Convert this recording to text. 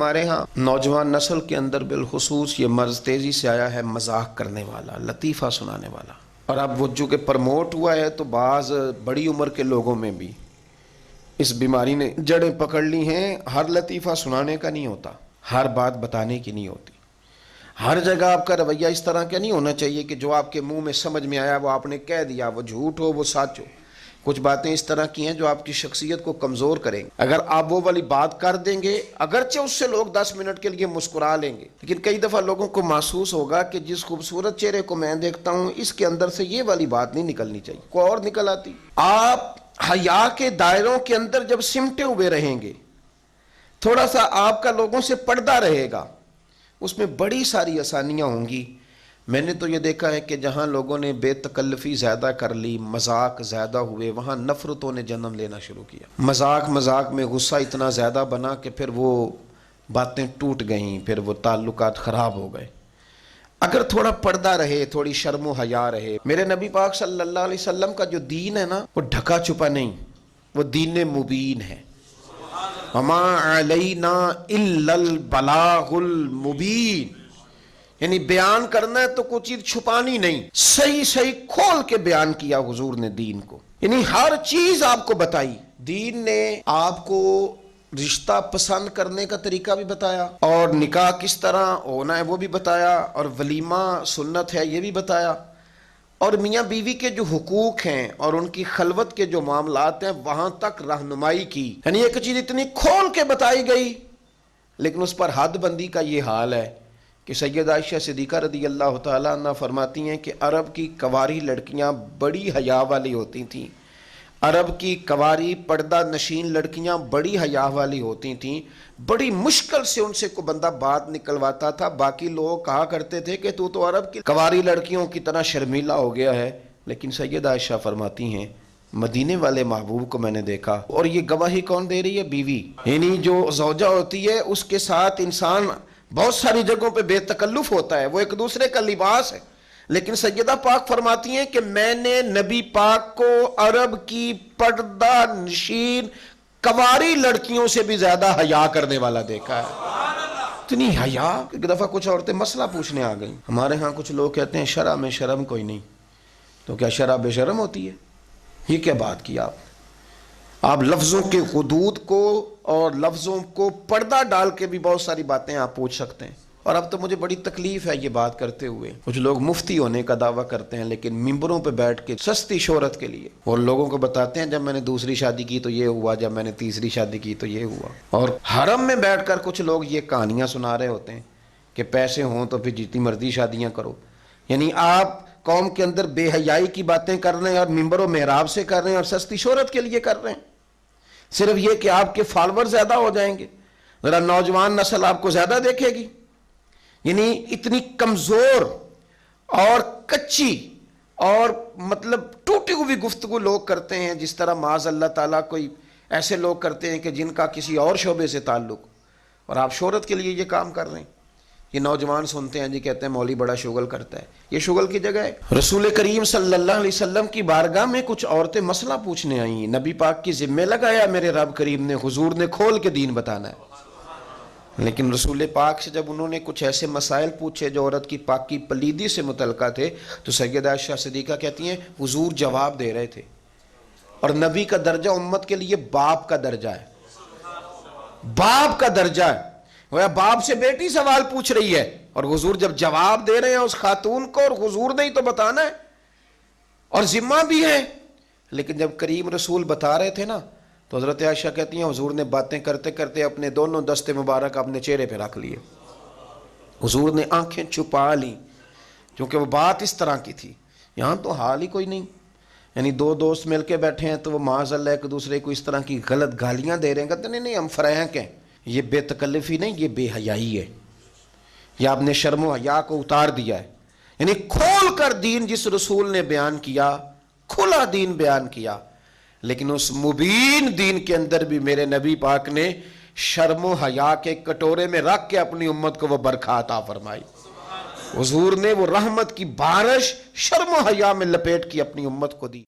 ہمارے ہاں نوجوان نسل کے اندر بالخصوص یہ مرض تیزی سے آیا ہے، مذاق کرنے والا، لطیفہ سنانے والا. اور اب وہ جو کہ پرموٹ ہوا ہے تو بعض بڑی عمر کے لوگوں میں بھی اس بیماری نے جڑیں پکڑ لی ہیں. ہر لطیفہ سنانے کا نہیں ہوتا، ہر بات بتانے کی نہیں ہوتی. ہر جگہ آپ کا رویہ اس طرح کا نہیں ہونا چاہیے کہ جو آپ کے منہ میں سمجھ میں آیا وہ آپ نے کہہ دیا، وہ جھوٹ ہو وہ سچ ہو. کچھ باتیں اس طرح کی ہیں جو آپ کی شخصیت کو کمزور کریں گے. اگر آپ وہ والی بات کر دیں گے اگرچہ اس سے لوگ 10 منٹ کے لیے مسکرا لیں گے، لیکن کئی دفعہ لوگوں کو محسوس ہوگا کہ جس خوبصورت چہرے کو میں دیکھتا ہوں اس کے اندر سے یہ والی بات نہیں نکلنی چاہیے، کوئی اور نکل آتی. آپ حیا کے دائروں کے اندر جب سمٹے ہوئے رہیں گے، تھوڑا سا آپ کا لوگوں سے پردہ رہے گا، اس میں بڑی ساری آسانیاں ہوں گی. میں نے تو یہ دیکھا ہے کہ جہاں لوگوں نے بے تکلفی زیادہ کر لی، مذاق زیادہ ہوئے، وہاں نفرتوں نے جنم لینا شروع کیا. مذاق میں غصہ اتنا زیادہ بنا کہ پھر وہ باتیں ٹوٹ گئیں، پھر وہ تعلقات خراب ہو گئے. اگر تھوڑا پردہ رہے، تھوڑی شرم و حیا رہے. میرے نبی پاک صلی اللہ علیہ وسلم کا جو دین ہے نا، وہ ڈھکا چھپا نہیں، وہ دین مبین ہے. وَمَا عَلَيْنَا إِلَّا الْبَلَاغُ الْمُبِينُ، یعنی بیان کرنا ہے تو کوئی چیز چھپانی نہیں، صحیح کھول کے بیان کیا حضور نے دین کو. یعنی ہر چیز آپ کو بتائی. دین نے آپ کو رشتہ پسند کرنے کا طریقہ بھی بتایا، اور نکاح کس طرح ہونا ہے وہ بھی بتایا، اور ولیمہ سنت ہے یہ بھی بتایا، اور میاں بیوی کے جو حقوق ہیں اور ان کی خلوت کے جو معاملات ہیں وہاں تک رہنمائی کی. یعنی ایک چیز اتنی کھول کے بتائی گئی، لیکن اس پر حد بندی کا یہ حال ہے کہ سیدہ عائشہ صدیقہ رضی اللہ تعالیٰ عنہ فرماتی ہیں کہ عرب کی کنواری لڑکیاں بڑی حیا والی ہوتی تھیں. عرب کی کنواری پردہ نشین لڑکیاں بڑی حیا والی ہوتی تھیں. بڑی مشکل سے ان سے کوئی بندہ بات نکلواتا تھا. باقی لوگ کہا کرتے تھے کہ تو عرب کی کنواری لڑکیوں کی طرح شرمیلا ہو گیا ہے. لیکن سیدہ عائشہ فرماتی ہیں مدینے والے محبوب کو میں نے دیکھا. اور یہ گواہی کون دے رہی ہے؟ بیوی. یعنی جو زوجہ ہوتی ہے اس کے ساتھ انسان بہت ساری جگہوں پہ بے تکلف ہوتا ہے، وہ ایک دوسرے کا لباس ہے. لیکن سیدہ پاک فرماتی ہیں کہ میں نے نبی پاک کو عرب کی پردہ نشین کنواری لڑکیوں سے بھی زیادہ حیا کرنے والا دیکھا ہے. اتنی حیا. ایک دفعہ کچھ عورتیں مسئلہ پوچھنے آ گئیں. ہمارے ہاں کچھ لوگ کہتے ہیں شرع میں شرم کوئی نہیں. تو کیا شرع بے شرم ہوتی ہے؟ یہ کیا بات کی آپ لفظوں کے حدود کو اور لفظوں کو پردہ ڈال کے بھی بہت ساری باتیں آپ پوچھ سکتے ہیں. اور اب تو مجھے بڑی تکلیف ہے یہ بات کرتے ہوئے. کچھ لوگ مفتی ہونے کا دعویٰ کرتے ہیں لیکن ممبروں پہ بیٹھ کے سستی شہرت کے لیے اور لوگوں کو بتاتے ہیں جب میں نے دوسری شادی کی تو یہ ہوا، جب میں نے تیسری شادی کی تو یہ ہوا. اور حرم میں بیٹھ کر کچھ لوگ یہ کہانیاں سنا رہے ہوتے ہیں کہ پیسے ہوں تو پھر جتنی مرضی شادیاں کرو. یعنی آپ قوم کے اندر بے حیائی کی باتیں کر رہے ہیں اور ممبر و محراب سے کر رہے ہیں اور سستی شہرت کے لیے کر رہے ہیں، صرف یہ کہ آپ کے فالوور زیادہ ہو جائیں گے، ذرا نوجوان نسل آپ کو زیادہ دیکھے گی. یعنی اتنی کمزور اور کچی اور مطلب ٹوٹی ہوئی گفتگو لوگ کرتے ہیں، جس طرح معاذ اللہ تعالیٰ کوئی ایسے لوگ کرتے ہیں کہ جن کا کسی اور شعبے سے تعلق، اور آپ شہرت کے لیے یہ کام کر رہے ہیں. یہ نوجوان سنتے ہیں جی کہتے ہیں مولوی بڑا شغل کرتا ہے. یہ شغل کی جگہ ہے. رسول کریم صلی اللہ علیہ وسلم کی بارگاہ میں کچھ عورتیں مسئلہ پوچھنے آئیں. نبی پاک کی ذمہ لگایا میرے رب کریم نے، حضور نے کھول کے دین بتانا ہے. لیکن رسول پاک سے جب انہوں نے کچھ ایسے مسائل پوچھے جو عورت کی پاکی پلیدی سے متعلقہ تھے تو سیدہ عائشہ صدیقہ کہتی ہیں حضور جواب دے رہے تھے. اور نبی کا درجہ امت کے لیے باپ کا درجہ ہے، باپ کا درجہ ہے. وہ باپ سے بیٹی سوال پوچھ رہی ہے اور حضور جب جواب دے رہے ہیں اس خاتون کو، اور حضور نے ہی تو بتانا ہے اور ذمہ بھی ہے. لیکن جب کریم رسول بتا رہے تھے نا تو حضرت عائشہ کہتی ہیں حضور نے باتیں کرتے کرتے اپنے دونوں دستے مبارک اپنے چہرے پہ رکھ لیے. حضور نے آنکھیں چھپا لی کیونکہ وہ بات اس طرح کی تھی. یہاں تو حال ہی کوئی نہیں. یعنی دو دوست مل کے بیٹھے ہیں تو وہ معاذ اللہ ایک دوسرے کو اس طرح کی غلط گالیاں دے رہے ہیں، کہتے نہیں ہم فرینک ہیں. یہ بے تکلفی نہیں، یہ بے حیائی ہے. یہ آپ نے شرم و حیا کو اتار دیا ہے. یعنی کھول کر دین جس رسول نے بیان کیا، کھلا دین بیان کیا، لیکن اس مبین دین کے اندر بھی میرے نبی پاک نے شرم و حیا کے کٹورے میں رکھ کے اپنی امت کو وہ برکھا عطا فرمائی. حضور نے وہ رحمت کی بارش شرم و حیا میں لپیٹ کی اپنی امت کو دی.